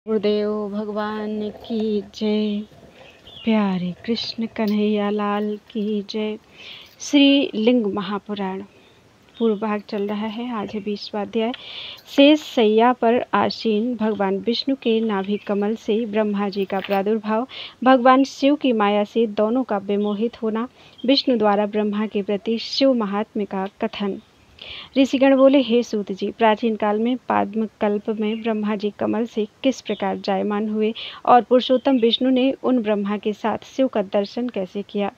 गुरुदेव भगवान की जय। प्यारे कृष्ण कन्हैया लाल की जय। श्री लिंग महापुराण पूर्व भाग चल रहा है। आज है 20वां अध्याय। शेष सैया पर आसीन भगवान विष्णु के नाभि कमल से ब्रह्मा जी का प्रादुर्भाव, भगवान शिव की माया से दोनों का विमोहित होना, विष्णु द्वारा ब्रह्मा के प्रति शिव महात्म्य का कथन। ऋषिगण बोले, हे सूत जी, प्राचीन काल में पाद्म कल्प में ब्रह्मा जी कमल से किस प्रकार जायमान हुए और पुरुषोत्तम विष्णु ने उन ब्रह्मा के साथ शिव का दर्शन कैसे किया।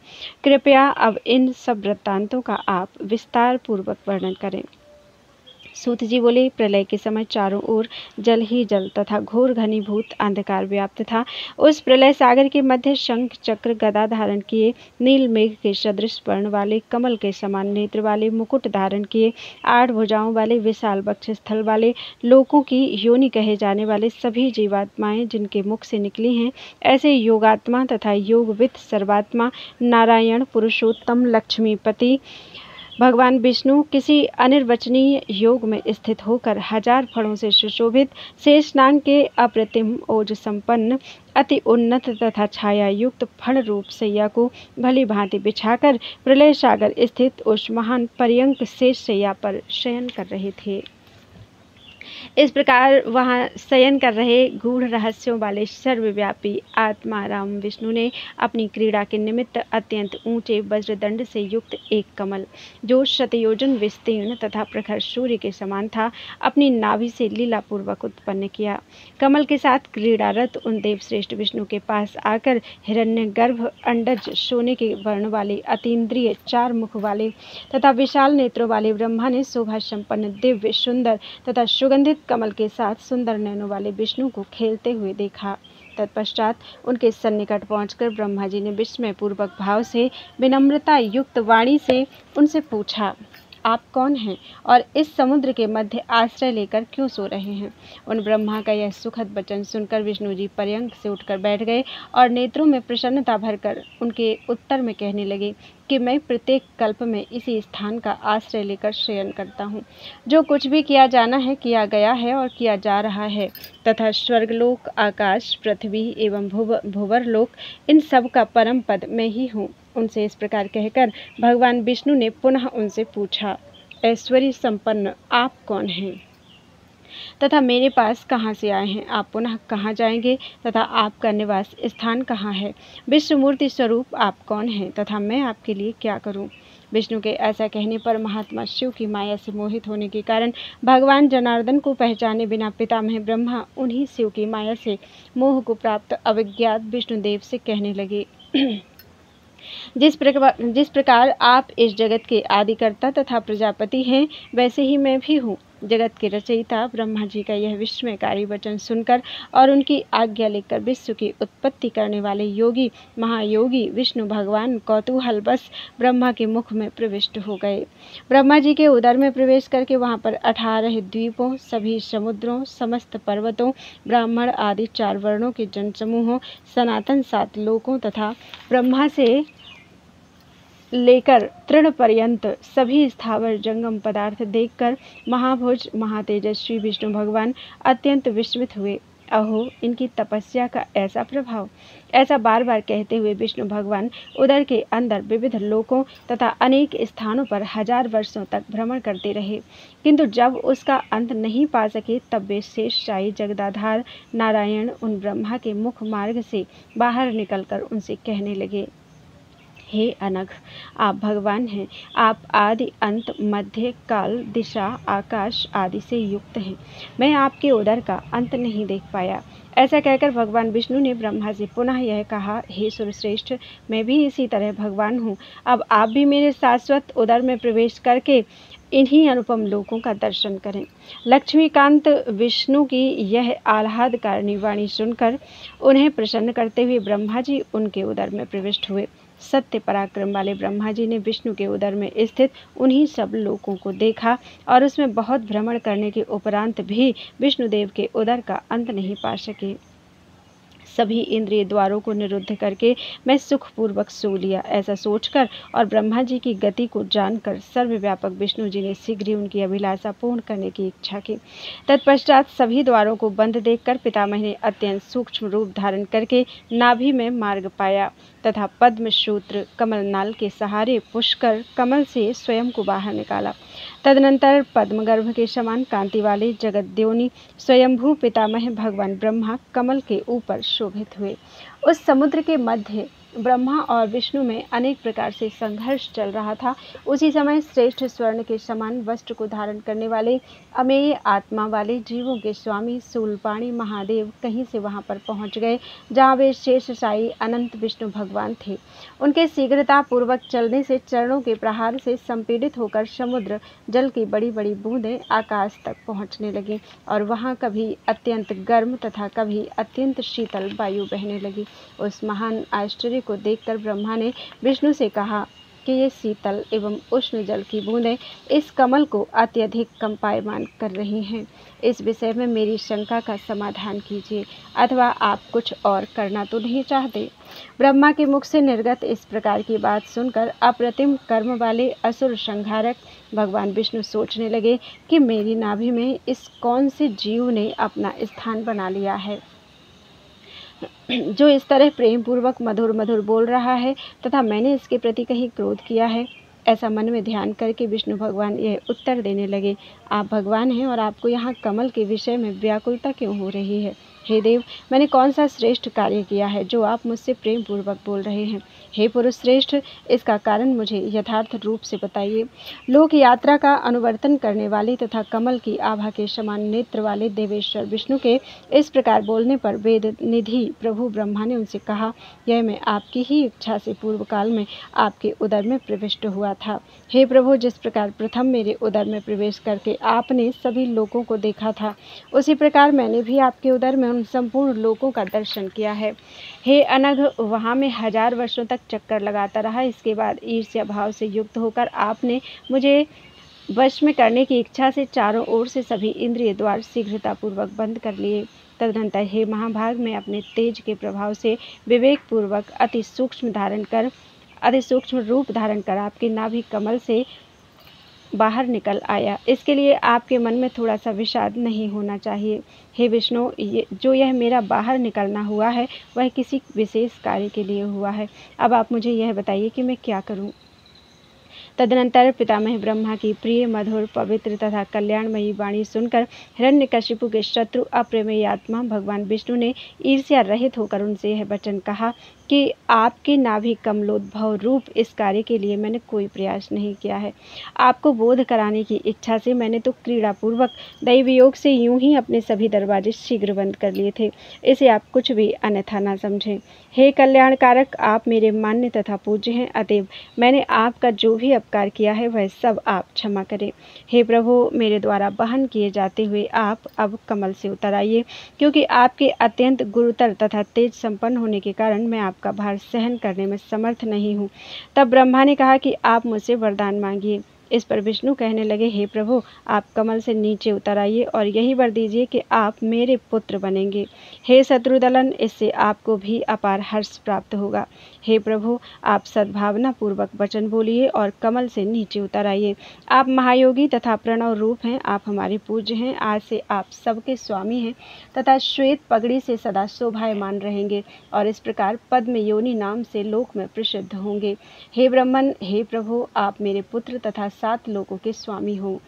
कृपया अब इन सब वृत्तांतों का आप विस्तार पूर्वक वर्णन करें। सूत जी बोले, प्रलय के समय चारों ओर जल ही जल तथा घोर घनीभूत अंधकार व्याप्त था। उस प्रलय सागर के मध्य शंख चक्र गदा धारण किए, नील मेघ के सदृश वर्ण वाले, कमल के समान नेत्र वाले, मुकुट धारण किए, 8 भुजाओं वाले, विशाल वक्ष स्थल वाले, लोकों की योनि कहे जाने वाले सभी जीवात्माएं जिनके मुख से निकली हैं, ऐसे योगात्मा तथा योगविद सर्वात्मा नारायण पुरुषोत्तम लक्ष्मीपति भगवान विष्णु किसी अनिर्वचनीय योग में स्थित होकर 1000 फणों से सुशोभित शेषनाग के अप्रतिम ओज संपन्न अति उन्नत तथा छाया युक्त फण रूप सैया को भली भांति बिछाकर प्रलय सागर स्थित उस महान पर्यंक शेष सैया पर शयन कर रहे थे। इस प्रकार वहाँ शयन कर रहे गूढ़ रहस्यों वाले सर्वव्यापी आत्मा राम विष्णु ने अपनी क्रीड़ा के निमित्त अत्यंत ऊंचे वज्रदंड से युक्त एक कमल, जो शतयोजन विस्तीर्ण तथा प्रखर सूर्य के समान था, अपनी नाभि से लीलापूर्वक उत्पन्न किया। कमल के साथ क्रीड़ारत उन देवश्रेष्ठ विष्णु के पास आकर हिरण्यगर्भ अंडज सोने के वर्ण वाले अतीन्द्रिय 4 मुख वाले तथा विशाल नेत्रों वाले ब्रह्मा ने शोभा संपन्न दिव्य सुंदर तथा सुगंधित कमल के साथ सुंदर नैनों वाले विष्णु को खेलते हुए देखा। तत्पश्चात उनके सन्निकट पहुंचकर ब्रह्मा जी ने विस्मय पूर्वक भाव से विनम्रता युक्त वाणी से उनसे पूछा, आप कौन हैं और इस समुद्र के मध्य आश्रय लेकर क्यों सो रहे हैं। उन ब्रह्मा का यह सुखद वचन सुनकर विष्णु जी पर्यंक से उठकर बैठ गए और नेत्रों में प्रसन्नता भरकर उनके उत्तर में कहने लगे कि मैं प्रत्येक कल्प में इसी स्थान का आश्रय लेकर शयन करता हूँ। जो कुछ भी किया जाना है, किया गया है और किया जा रहा है, तथा स्वर्गलोक, आकाश, पृथ्वी एवं भुवरलोक, इन सब का परम पद मैं ही हूँ। उनसे इस प्रकार कहकर भगवान विष्णु ने पुनः उनसे पूछा, ऐश्वर्य संपन्न आप कौन हैं तथा मेरे पास कहाँ से आए हैं। आप पुनः कहाँ जाएंगे तथा आपका निवास स्थान कहाँ है। विश्वमूर्ति स्वरूप आप कौन हैं तथा मैं आपके लिए क्या करूं। विष्णु के ऐसा कहने पर महात्मा शिव की माया से मोहित होने के कारण भगवान जनार्दन को पहचाने बिना पितामह ब्रह्मा उन्हीं शिव की माया से मोह को प्राप्त अविज्ञात विष्णुदेव से कहने लगे, जिस प्रकार आप इस जगत के आदिकर्ता तथा प्रजापति हैं, वैसे ही मैं भी हूँ। जगत के रचयिता ब्रह्मा जी का यह विस्मयकारी वचन सुनकर और उनकी आज्ञा लेकर विश्व की उत्पत्ति करने वाले योगी महायोगी विष्णु भगवान कौतूहलवश ब्रह्मा के मुख में प्रविष्ट हो गए। ब्रह्मा जी के उदर में प्रवेश करके वहाँ पर 18 द्वीपों, सभी समुद्रों, समस्त पर्वतों, ब्राह्मण आदि 4 वर्णों के जनसमूहों, सनातन 7 लोकों तथा ब्रह्मा से लेकर तृण पर्यंत सभी स्थावर जंगम पदार्थ देखकर महाभुज महातेजस्वी विष्णु भगवान अत्यंत विस्मित हुए। अहो, इनकी तपस्या का ऐसा प्रभाव। ऐसा बार बार कहते हुए विष्णु भगवान उदर के अंदर विविध लोकों तथा अनेक स्थानों पर 1000 वर्षों तक भ्रमण करते रहे, किंतु जब उसका अंत नहीं पा सके तब वे शेषशायी जगदाधार नारायण उन ब्रह्मा के मुख मार्ग से बाहर निकलकर उनसे कहने लगे, हे अनघ, आप भगवान हैं। आप आदि अंत मध्य काल दिशा आकाश आदि से युक्त हैं। मैं आपके उदर का अंत नहीं देख पाया। ऐसा कहकर भगवान विष्णु ने ब्रह्मा से पुनः यह कहा, हे सुरश्रेष्ठ, मैं भी इसी तरह भगवान हूँ। अब आप भी मेरे शाश्वत उदर में प्रवेश करके इन्हीं अनुपम लोकों का दर्शन करें। लक्ष्मीकांत विष्णु की यह आह्लादकारिणी वाणी सुनकर उन्हें प्रसन्न करते हुए ब्रह्मा जी उनके उदर में प्रविष्ट हुए। सत्य पराक्रम वाले ब्रह्मा जी ने विष्णु के उदर में स्थित उन्हीं सब लोकों को देखा और उसमें बहुत भ्रमण करने के उपरांत भी विष्णुदेव के उदर का अंत नहीं पा सके। सभी इंद्रिय द्वारों को निरुद्ध करके मैं सुखपूर्वक सो लिया। ऐसा सोचकर और ब्रह्मा जी की गति को जानकर सर्वव्यापक विष्णु जी ने शीघ्र ही उनकी अभिलाषा पूर्ण करने की इच्छा की। तत्पश्चात सभी द्वारों को बंद देखकर पितामह ने अत्यंत सूक्ष्म रूप धारण करके नाभि में मार्ग पाया तथा पद्म सूत्र कमलनाल के सहारे पुष्कर कमल से स्वयं को बाहर निकाला। तदनंतर पद्मगर्भ के समान कांति वाले जगद्योनि स्वयंभू पितामह भगवान ब्रह्मा कमल के ऊपर शोभित हुए। उस समुद्र के मध्य ब्रह्मा और विष्णु में अनेक प्रकार से संघर्ष चल रहा था। उसी समय श्रेष्ठ स्वर्ण के समान वस्त्र को धारण करने वाले अमेय आत्मा वाले जीवों के स्वामी शूलपाणी महादेव कहीं से वहां पर पहुंच गए जहां वे शेषशायी अनंत विष्णु भगवान थे। उनके शीघ्रता पूर्वक चलने से चरणों के प्रहार से संपीड़ित होकर समुद्र जल की बड़ी बड़ी बूंदें आकाश तक पहुंचने लगी और वहां कभी अत्यंत गर्म तथा कभी अत्यंत शीतल वायु बहने लगी। उस महान आश्चर्य को देखकर ब्रह्मा ने विष्णु से कहा कि ये शीतल एवं उष्ण जल की बूंदें इस कमल को अत्यधिक कंपायमान कर रही हैं। इस विषय में मेरी शंका का समाधान कीजिए, अथवा आप कुछ और करना तो नहीं चाहते। ब्रह्मा के मुख से निर्गत इस प्रकार की बात सुनकर अप्रतिम कर्म वाले असुर संहारक भगवान विष्णु सोचने लगे कि मेरी नाभि में इस कौन से जीव ने अपना स्थान बना लिया है, जो इस तरह प्रेम पूर्वक मधुर मधुर बोल रहा है तथा मैंने इसके प्रति कहीं क्रोध किया है। ऐसा मन में ध्यान करके विष्णु भगवान यह उत्तर देने लगे, आप भगवान हैं और आपको यहाँ कमल के विषय में व्याकुलता क्यों हो रही है? हे देव, मैंने कौन सा श्रेष्ठ कार्य किया है जो आप मुझसे प्रेम पूर्वक बोल रहे हैं? हे पुरुष श्रेष्ठ, इसका कारण मुझे यथार्थ रूप से बताइए। लोक यात्रा का अनुवर्तन करने वाले तथा कमल की आभा के समान नेत्र वाले देवेश्वर विष्णु के इस प्रकार बोलने पर वेद निधि प्रभु ब्रह्मा ने उनसे कहा, यह मैं आपकी ही इच्छा से पूर्व काल में आपके उदर में प्रविष्ट हुआ था। हे प्रभु, जिस प्रकार प्रथम मेरे उदर में प्रवेश करके आपने सभी लोकों को देखा था, उसी प्रकार मैंने भी आपके उदर में उन संपूर्ण लोकों का दर्शन किया है। हे अनघ, वहाँ मैं 1000 वर्षों तक चक्कर लगाता रहा। इसके बाद ईर्ष्या भाव से युक्त होकर आपने मुझे वश में करने की इच्छा से चारों ओर से सभी इंद्रिय द्वार शीघ्रतापूर्वक बंद कर लिए। तदनंतर हे महाभाग, मैं अपने तेज के प्रभाव से विवेक पूर्वक अति सूक्ष्म रूप धारण कर आपके नाभि कमल से बाहर निकल आया। इसके लिए आपके मन में थोड़ा सा विषाद नहीं होना चाहिए। हे विष्णु, जो यह मेरा बाहर निकलना हुआ है वह किसी विशेष कार्य के लिए हुआ है। अब आप मुझे यह बताइए कि मैं क्या करूं। तदनंतर पितामह ब्रह्मा की प्रिय मधुर पवित्र तथा कल्याणमयी वाणी सुनकर हिरण्यकशिपु के शत्रु अप्रमेय आत्मा भगवान विष्णु ने ईर्ष्या रहित होकर उनसे यह वचन कहा कि आपके नाभि कमलोद्भव रूप इस कार्य के लिए मैंने कोई प्रयास नहीं किया है। आपको बोध कराने की इच्छा से मैंने तो क्रीड़ापूर्वक दैवयोग से यूं ही अपने सभी दरवाजे शीघ्र बंद कर लिए थे। इसे आप कुछ भी अन्यथा न समझें। हे कल्याणकारक, आप मेरे मान्य तथा पूज्य हैं, अतएव मैंने आपका जो भी अपकार किया है वह सब आप क्षमा करें। हे प्रभु, मेरे द्वारा वहन किए जाते हुए आप अब कमल से उतर आइए, क्योंकि आपके अत्यंत गुरुतर तथा तेज संपन्न होने के कारण मैं आपका भार सहन करने में समर्थ नहीं हूँ। तब ब्रह्मा ने कहा कि आप मुझसे वरदान मांगिए। इस पर विष्णु कहने लगे, हे प्रभु, आप कमल से नीचे उतर आइए और यही वर दीजिए कि आप मेरे पुत्र बनेंगे। हे शत्रुदलन, इससे आपको भी अपार हर्ष प्राप्त होगा। हे प्रभु, आप सद्भावना पूर्वक वचन बोलिए और कमल से नीचे उतर आइए। आप महायोगी तथा प्रणव रूप हैं, आप हमारे पूज्य हैं। आज से आप सबके स्वामी हैं तथा श्वेत पगड़ी से सदा शोभायमान रहेंगे और इस प्रकार पद्म योनि नाम से लोक में प्रसिद्ध होंगे। हे ब्रह्मन, हे प्रभु, आप मेरे पुत्र तथा 7 लोकों के स्वामी हो।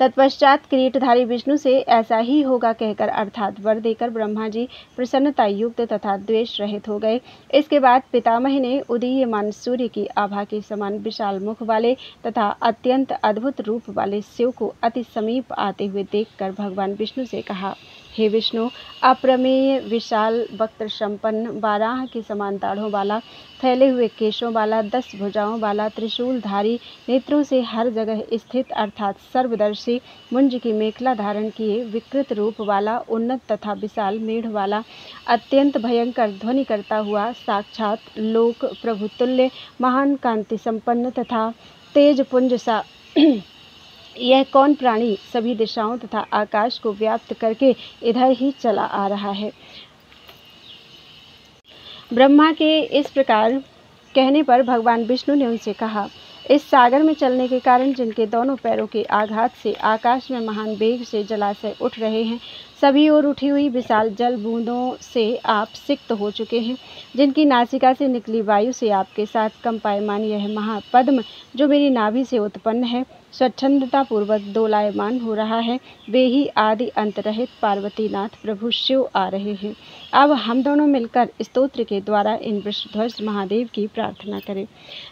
तत्पश्चात किरीटधारी विष्णु से ऐसा ही होगा कहकर अर्थात वर देकर ब्रह्मा जी प्रसन्नता युक्त तथा द्वेष रहित हो गए। इसके बाद पितामह ने उदीयमान सूर्य की आभा के समान विशाल मुख वाले तथा अत्यंत अद्भुत रूप वाले शिव को अति समीप आते हुए देखकर भगवान विष्णु से कहा, हे विष्णु, अप्रमेय विशाल वक्त्र संपन्न बाराह के समान दाढ़ों वाला, फैले हुए केशों वाला, 10 भुजाओं वाला, त्रिशूलधारी, नेत्रों से हर जगह स्थित अर्थात सर्वदर्शी, मुंज की मेखला धारण किए, विकृत रूप वाला, उन्नत तथा विशाल मेढ़ वाला, अत्यंत भयंकर ध्वनि करता हुआ, साक्षात लोक प्रभुतुल्य, महान कांति संपन्न तथा तेज पुंज सा यह कौन प्राणी सभी दिशाओं तथा आकाश को व्याप्त करके इधर ही चला आ रहा है? ब्रह्मा के इस प्रकार कहने पर भगवान विष्णु ने उनसे कहा, इस सागर में चलने के कारण जिनके दोनों पैरों के आघात से आकाश में महान वेग से जलाशय उठ रहे हैं, सभी ओर उठी हुई विशाल जल बूंदों से आप सिक्त हो चुके हैं, जिनकी नासिका से निकली वायु से आपके साथ कंपायमान यह महापद्म जो मेरी नाभि से उत्पन्न है, स्वच्छंदता पूर्वक दोलायमान हो रहा है, वे ही आदि अंत रहित पार्वतीनाथ प्रभु शिव आ रहे हैं। अब हम दोनों मिलकर स्तोत्र के द्वारा इन वृषध्वज महादेव की प्रार्थना करें।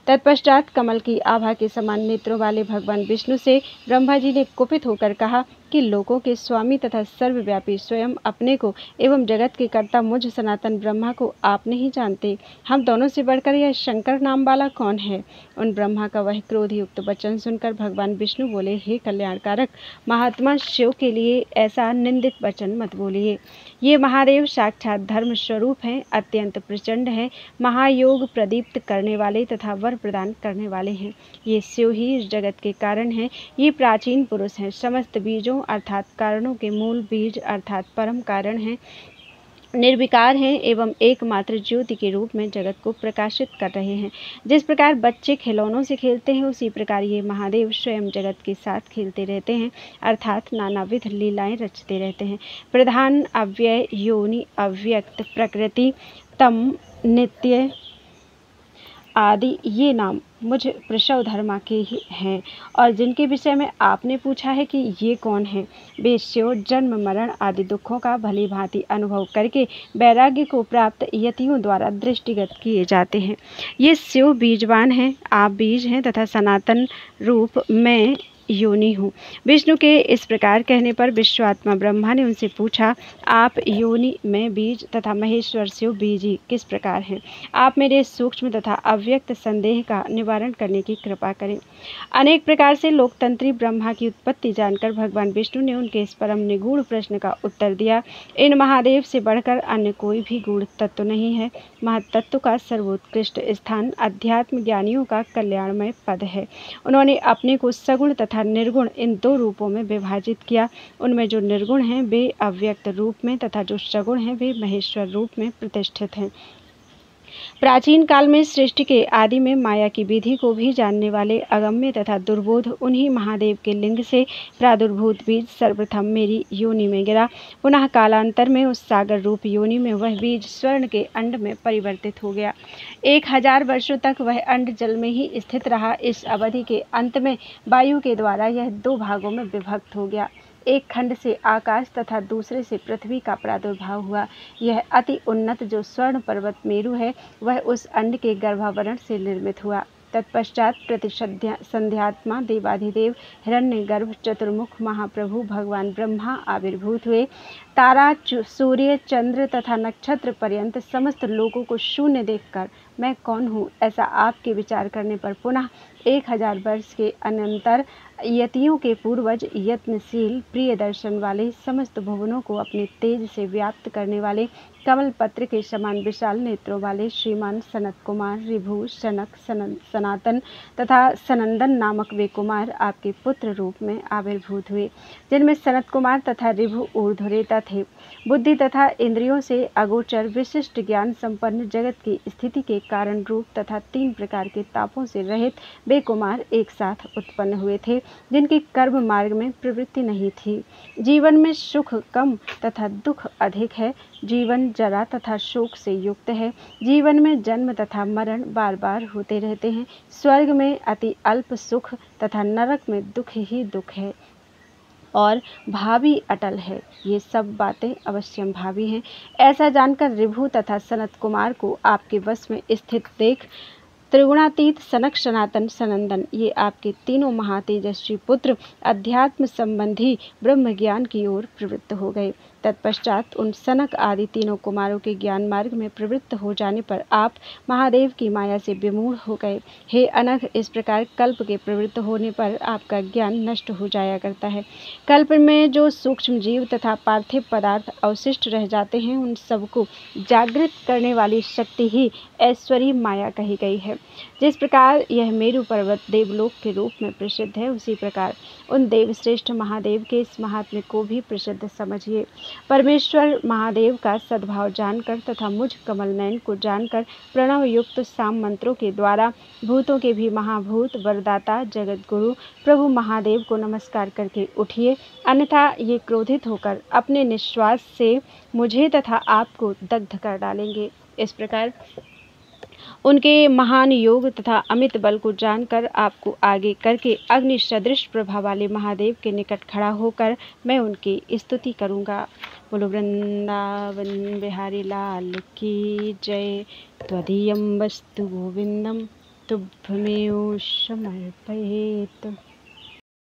तत्पश्चात कमल की आभा के समान नेत्रों वाले भगवान विष्णु से ब्रह्मा जी ने कुपित होकर कहा कि लोकों के स्वामी तथा सर्वव्यापी स्वयं अपने को एवं जगत के कर्ता मुझ सनातन ब्रह्मा को आप नहीं जानते। हम दोनों से बढ़कर यह शंकर नाम वाला कौन है? उन ब्रह्मा का वह क्रोध युक्त वचन सुनकर भगवान विष्णु बोले, हे कल्याणकारक महात्मा शिव के लिए ऐसा निंदित वचन मत बोलिए। ये महादेव साक्षात धर्म स्वरूप हैं, अत्यंत प्रचंड हैं, महायोग प्रदीप्त करने वाले तथा वर प्रदान करने वाले हैं। ये शिव ही इस जगत के कारण हैं। ये प्राचीन पुरुष हैं, समस्त बीजों अर्थात कारणों के मूल बीज अर्थात परम कारण हैं, निर्विकार हैं एवं एकमात्र ज्योति के रूप में जगत को प्रकाशित कर रहे हैं। जिस प्रकार बच्चे खिलौनों से खेलते हैं, उसी प्रकार ये महादेव स्वयं जगत के साथ खेलते रहते हैं, अर्थात नानाविध लीलाएं रचते रहते हैं। प्रधान, अव्यय, योनि, अव्यक्त, प्रकृति, तम, नित्य आदि ये नाम मुझ प्रसव धर्मा के ही हैं, और जिनके विषय में आपने पूछा है कि ये कौन है, वे शिव जन्म मरण आदि दुखों का भली भांति अनुभव करके वैराग्य को प्राप्त यतियों द्वारा दृष्टिगत किए जाते हैं। ये शिव बीजवान हैं, आप बीज हैं तथा सनातन रूप मैं योनि हूँ। विष्णु के इस प्रकार कहने पर विश्वात्मा ब्रह्मा ने उनसे पूछा, आप योनि में बीज तथा महेश्वर शिव बीजी किस प्रकार हैं? आप मेरे सूक्ष्म तथा अव्यक्त संदेह का निवारण करने की कृपा करें। अनेक प्रकार से लोकतंत्री ब्रह्मा की उत्पत्ति जानकर भगवान विष्णु ने उनके इस परम निगूढ़ प्रश्न का उत्तर दिया, इन महादेव से बढ़कर अन्य कोई भी गूढ़ तत्व नहीं है। महत्त्व का सर्वोत्कृष्ट स्थान अध्यात्म ज्ञानियों का कल्याणमय पद है। उन्होंने अपने को सगुण तथा निर्गुण इन दो रूपों में विभाजित किया। उनमें जो निर्गुण हैं वे अव्यक्त रूप में तथा जो सगुण हैं वे महेश्वर रूप में प्रतिष्ठित हैं। प्राचीन काल में सृष्टि के आदि में माया की विधि को भी जानने वाले अगम्य तथा दुर्बोध उन्हीं महादेव के लिंग से प्रादुर्भूत बीज सर्वप्रथम मेरी योनि में गिरा। पुनः कालांतर में उस सागर रूप योनि में वह बीज स्वर्ण के अंड में परिवर्तित हो गया। 1000 वर्षों तक वह अंड जल में ही स्थित रहा। इस अवधि के अंत में वायु के द्वारा यह 2 भागों में विभक्त हो गया। एक खंड से आकाश तथा दूसरे से पृथ्वी का प्रादुर्भाव हुआ। यह अति उन्नत जो स्वर्ण पर्वत मेरु है, वह उस अंड के गर्भावरण से निर्मित हुआ। तत्पश्चात प्रतिसंध्यात्मा देवाधिदेव हिरण्यगर्भ चतुर्मुख महाप्रभु भगवान ब्रह्मा आविर्भूत हुए। तारा, सूर्य, चंद्र तथा नक्षत्र पर्यंत समस्त लोगों को शून्य देखकर मैं कौन हूँ ऐसा आपके विचार करने पर पुनः 1000 वर्ष के अनंतर यतियों के पूर्वज यत्नशील प्रिय दर्शन वाले समस्त भुवनों को अपने तेज से व्याप्त करने वाले कमल पत्र के समान विशाल नेत्रों वाले श्रीमान सनत कुमार, रिभु, शनक, सनातन तथा सनंदन नामक वे कुमार आपके पुत्र रूप में आविर्भूत हुए, जिनमें सनत कुमार तथा रिभु ऊर्ध्वरेता थे। बुद्धि तथा इंद्रियों से अगोचर विशिष्ट ज्ञान संपन्न जगत की स्थिति के कारण रूप तथा 3 प्रकार के तापों से रहित वे कुमार एक साथ उत्पन्न हुए थे, जिनकी कर्म मार्ग में प्रवृत्ति नहीं थी। जीवन में सुख कम तथा दुख अधिक है। जीवन जरा तथा शोक से युक्त है। जीवन में जन्म तथा मरण बार बार होते रहते हैं। स्वर्ग में अति अल्प सुख तथा नरक में दुख ही दुख है और भावी अटल है। ये सब बातें अवश्यम भावी हैं। ऐसा जानकर रिभु तथा सनत कुमार को आपके वश में स्थित देख त्रिगुणातीत सनक, सनातन, सनंदन ये आपके तीनों महातेजस्वी पुत्र अध्यात्म संबंधी ब्रह्म ज्ञान की ओर प्रवृत्त हो गए। तत्पश्चात उन सनक आदि तीनों कुमारों के ज्ञान मार्ग में प्रवृत्त हो जाने पर आप महादेव की माया से विमूढ़ हो गए। हे अनघ, इस प्रकार कल्प के प्रवृत्त होने पर आपका ज्ञान नष्ट हो जाया करता है। कल्प में जो सूक्ष्म जीव तथा पार्थिव पदार्थ अवशिष्ट रह जाते हैं, उन सबको जागृत करने वाली शक्ति ही ऐश्वरी माया कही गई है। जिस प्रकार यह मेरु पर्वत देवलोक के रूप में प्रसिद्ध है, उसी प्रकार उन देवश्रेष्ठ महादेव के इस महात्म्य को भी प्रसिद्ध समझिए। परमेश्वर महादेव का सद्भाव जानकर तथा मुझ कमल नयन को जानकर प्रणव युक्त साम मंत्रों के द्वारा भूतों के भी महाभूत वरदाता जगत गुरु प्रभु महादेव को नमस्कार करके उठिए, अन्यथा ये क्रोधित होकर अपने निश्वास से मुझे तथा आपको दग्ध कर डालेंगे। इस प्रकार उनके महान योग तथा अमित बल को जानकर आपको आगे करके अग्नि सदृश प्रभा वाले महादेव के निकट खड़ा होकर मैं उनकी स्तुति करूँगा। बोलो वृंदावन बिहारी लाल की जय। त्वदीयं वस्तु गोविंदम तुभ्यमेव समर्पयेत्।